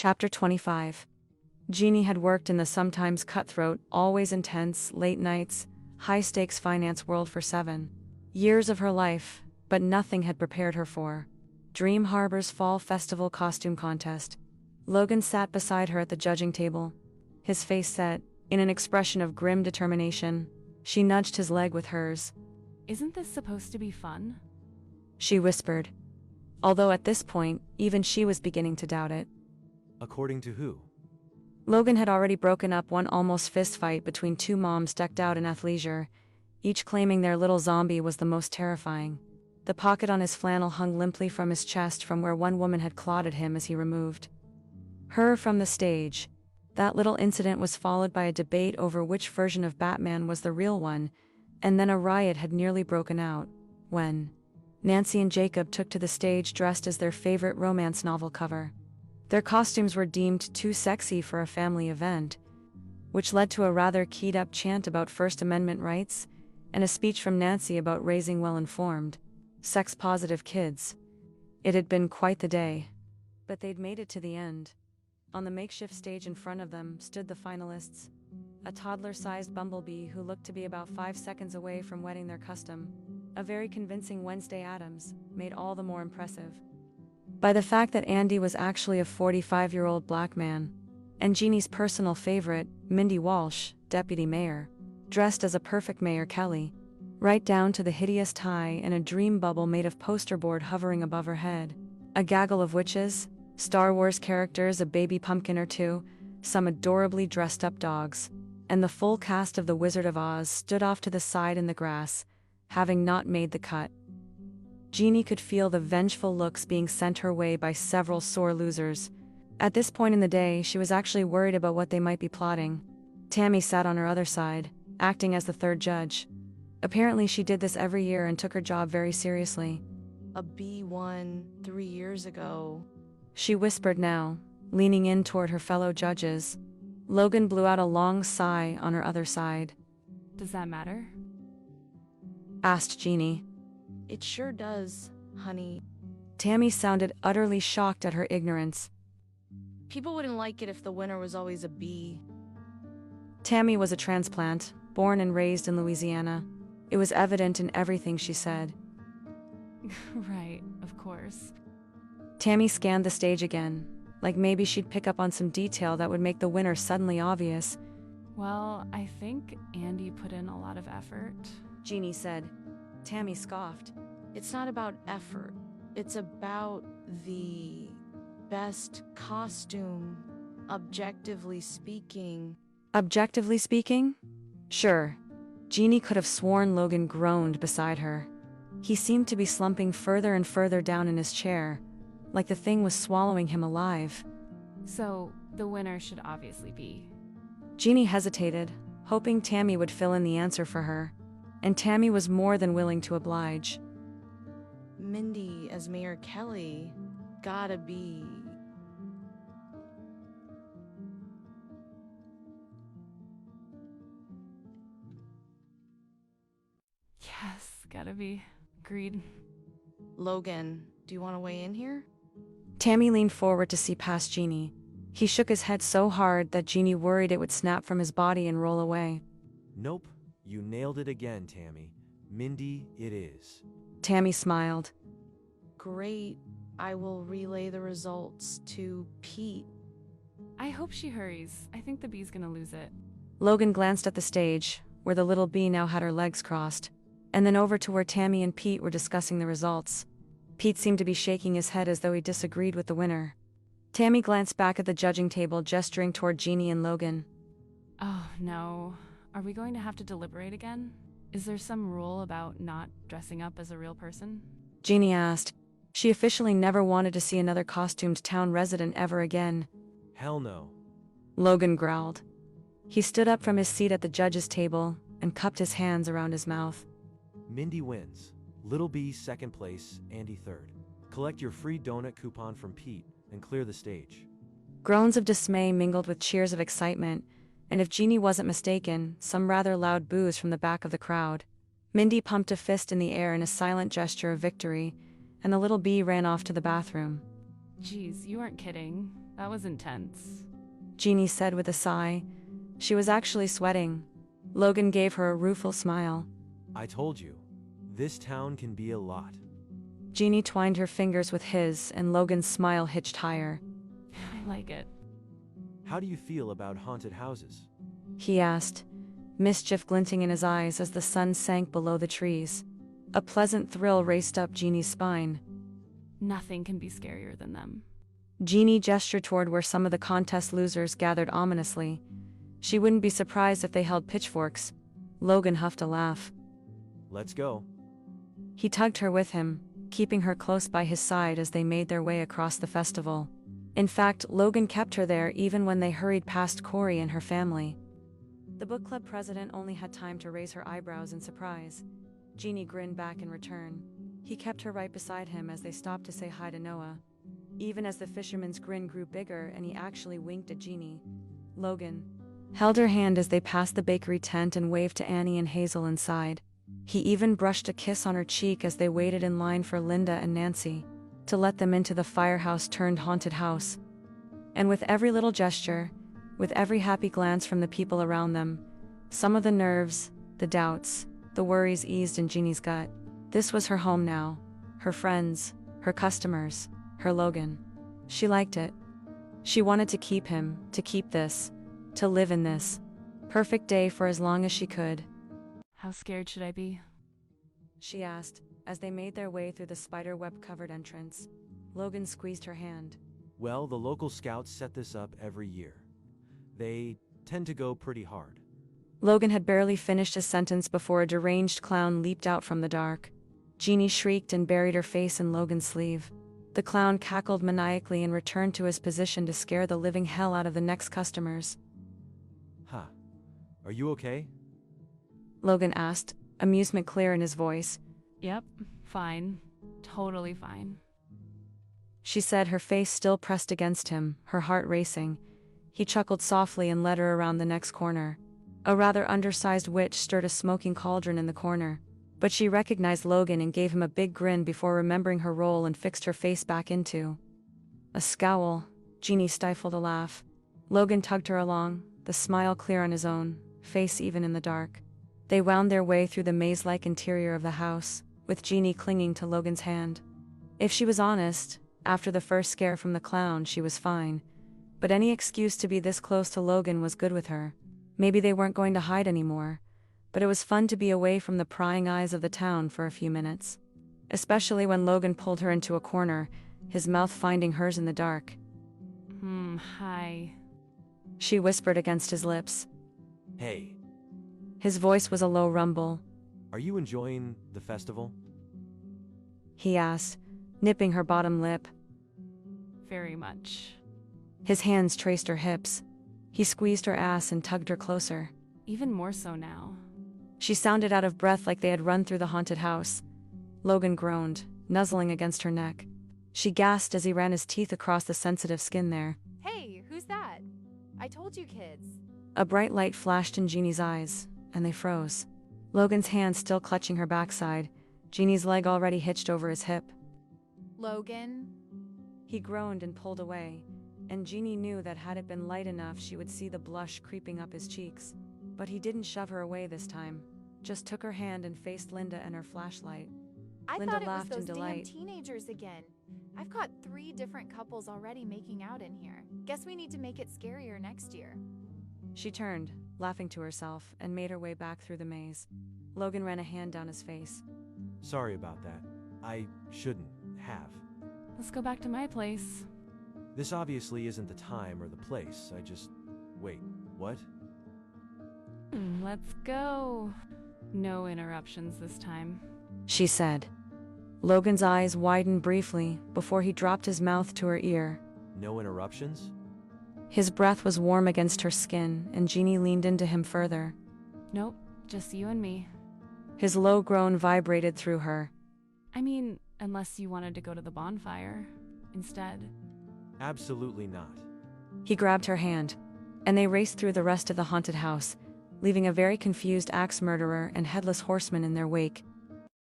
Chapter 25. Jeannie had worked in the sometimes cutthroat, always intense, late nights, high-stakes finance world for 7 years of her life, but nothing had prepared her for Dream Harbor's Fall Festival costume contest. Logan sat beside her at the judging table, his face set, in an expression of grim determination. She nudged his leg with hers. Isn't this supposed to be fun? She whispered, although at this point, even she was beginning to doubt it. According to who? Logan had already broken up one almost fist fight between two moms decked out in athleisure, each claiming their little zombie was the most terrifying. The pocket on his flannel hung limply from his chest from where one woman had clawed at him as he removed her from the stage. That little incident was followed by a debate over which version of Batman was the real one, and then a riot had nearly broken out when Nancy and Jacob took to the stage dressed as their favorite romance novel cover. Their costumes were deemed too sexy for a family event, which led to a rather keyed-up chant about First Amendment rights and a speech from Nancy about raising well-informed, sex-positive kids. It had been quite the day, but they'd made it to the end. On the makeshift stage in front of them stood the finalists, a toddler-sized bumblebee who looked to be about 5 seconds away from wetting their custom. A very convincing Wednesday Addams, made all the more impressive by the fact that Andy was actually a 45-year-old black man, and Jeannie's personal favorite, Mindy Walsh, deputy mayor, dressed as a perfect Mayor Kelly, right down to the hideous tie and a dream bubble made of poster board hovering above her head. A gaggle of witches, Star Wars characters, a baby pumpkin or two, some adorably dressed-up dogs, and the full cast of The Wizard of Oz stood off to the side in the grass, having not made the cut. Jeannie could feel the vengeful looks being sent her way by several sore losers. At this point in the day, she was actually worried about what they might be plotting. Tammy sat on her other side, acting as the third judge. Apparently she did this every year and took her job very seriously. A B won 3 years ago. She whispered now, leaning in toward her fellow judges. Logan blew out a long sigh on her other side. Does that matter? Asked Jeannie. It sure does, honey. Tammy sounded utterly shocked at her ignorance. People wouldn't like it if the winner was always a B. Tammy was a transplant, born and raised in Louisiana. It was evident in everything she said. Right, of course. Tammy scanned the stage again, like maybe she'd pick up on some detail that would make the winner suddenly obvious. Well, I think Andy put in a lot of effort. Jeannie said. Tammy scoffed. It's not about effort. It's about the best costume, objectively speaking. Objectively speaking? Sure. Jeannie could have sworn Logan groaned beside her. He seemed to be slumping further and further down in his chair, like the thing was swallowing him alive. So, the winner should obviously be. Jeannie hesitated, hoping Tammy would fill in the answer for her, and Tammy was more than willing to oblige. Mindy as Mayor Kelly, gotta be. Yes, gotta be. Agreed. Logan, do you want to weigh in here? Tammy leaned forward to see past Jeannie. He shook his head so hard that Jeannie worried it would snap from his body and roll away. Nope, you nailed it again, Tammy. Mindy, it is. Tammy smiled. Great. I will relay the results to Pete. I hope she hurries. I think the bee's gonna lose it. Logan glanced at the stage, where the little bee now had her legs crossed, and then over to where Tammy and Pete were discussing the results. Pete seemed to be shaking his head as though he disagreed with the winner. Tammy glanced back at the judging table, gesturing toward Jeannie and Logan. Oh, no. Are we going to have to deliberate again? Is there some rule about not dressing up as a real person? Jeannie asked. She officially never wanted to see another costumed town resident ever again. Hell no. Logan growled. He stood up from his seat at the judge's table and cupped his hands around his mouth. Mindy wins. Little B second place, Andy third. Collect your free donut coupon from Pete and clear the stage. Groans of dismay mingled with cheers of excitement, and if Jeannie wasn't mistaken, some rather loud boos from the back of the crowd. Mindy pumped a fist in the air in a silent gesture of victory, and the little bee ran off to the bathroom. Geez, you weren't kidding. That was intense. Jeannie said with a sigh. She was actually sweating. Logan gave her a rueful smile. I told you, this town can be a lot. Jeannie twined her fingers with his, and Logan's smile hitched higher. I like it. How do you feel about haunted houses? He asked, mischief glinting in his eyes as the sun sank below the trees. A pleasant thrill raced up Jeannie's spine. Nothing can be scarier than them. Jeannie gestured toward where some of the contest losers gathered ominously. She wouldn't be surprised if they held pitchforks. Logan huffed a laugh. Let's go. He tugged her with him, keeping her close by his side as they made their way across the festival. In fact, Logan kept her there even when they hurried past Corey and her family. The book club president only had time to raise her eyebrows in surprise. Jeannie grinned back in return. He kept her right beside him as they stopped to say hi to Noah. Even as the fisherman's grin grew bigger and he actually winked at Jeannie, Logan held her hand as they passed the bakery tent and waved to Annie and Hazel inside. He even brushed a kiss on her cheek as they waited in line for Linda and Nancy to let them into the firehouse turned haunted house. And with every little gesture, with every happy glance from the people around them, some of the nerves, the doubts, the worries eased in Jeannie's gut. This was her home now, her friends, her customers, her Logan. She liked it. She wanted to keep him, to keep this, to live in this perfect day for as long as she could. How scared should I be? She asked, as they made their way through the spider-web-covered entrance. Logan squeezed her hand. Well, the local scouts set this up every year. They tend to go pretty hard. Logan had barely finished his sentence before a deranged clown leaped out from the dark. Jeannie shrieked and buried her face in Logan's sleeve. The clown cackled maniacally and returned to his position to scare the living hell out of the next customers. Huh. Are you okay? Logan asked, amusement clear in his voice. Yep, fine. Totally fine. She said, her face still pressed against him, her heart racing. He chuckled softly and led her around the next corner. A rather undersized witch stirred a smoking cauldron in the corner, but she recognized Logan and gave him a big grin before remembering her role and fixed her face back into a scowl. Jeannie stifled a laugh. Logan tugged her along, the smile clear on his own face even in the dark. They wound their way through the maze-like interior of the house, with Jeannie clinging to Logan's hand. If she was honest, after the first scare from the clown she was fine, but any excuse to be this close to Logan was good with her. Maybe they weren't going to hide anymore, but it was fun to be away from the prying eyes of the town for a few minutes. Especially when Logan pulled her into a corner, his mouth finding hers in the dark. Hi. She whispered against his lips. Hey, His voice was a low rumble. are you enjoying the festival? He asked, nipping her bottom lip. Very much. His hands traced her hips. He squeezed her ass and tugged her closer. Even more so now. She sounded out of breath like they had run through the haunted house. Logan groaned, nuzzling against her neck. She gasped as he ran his teeth across the sensitive skin there. Hey, who's that? I told you kids. A bright light flashed in Jeannie's eyes, and they froze. Logan's hand still clutching her backside, Jeannie's leg already hitched over his hip. Logan? He groaned and pulled away, and Jeannie knew that had it been light enough she would see the blush creeping up his cheeks. But he didn't shove her away this time, just took her hand and faced Linda and her flashlight. I Linda thought it was laughed in those damn delight. teenagers again. I've got 3 different couples already making out in here. Guess we need to make it scarier next year. She turned, laughing to herself, and made her way back through the maze. Logan ran a hand down his face. Sorry about that. I shouldn't have. Let's go back to my place. This obviously isn't the time or the place. Wait, what? Let's go. No interruptions this time. She said. Logan's eyes widened briefly before he dropped his mouth to her ear. No interruptions? His breath was warm against her skin, and Jeannie leaned into him further. Nope, just you and me. His low groan vibrated through her. I mean, unless you wanted to go to the bonfire instead. Absolutely not. He grabbed her hand, and they raced through the rest of the haunted house, leaving a very confused axe murderer and headless horseman in their wake.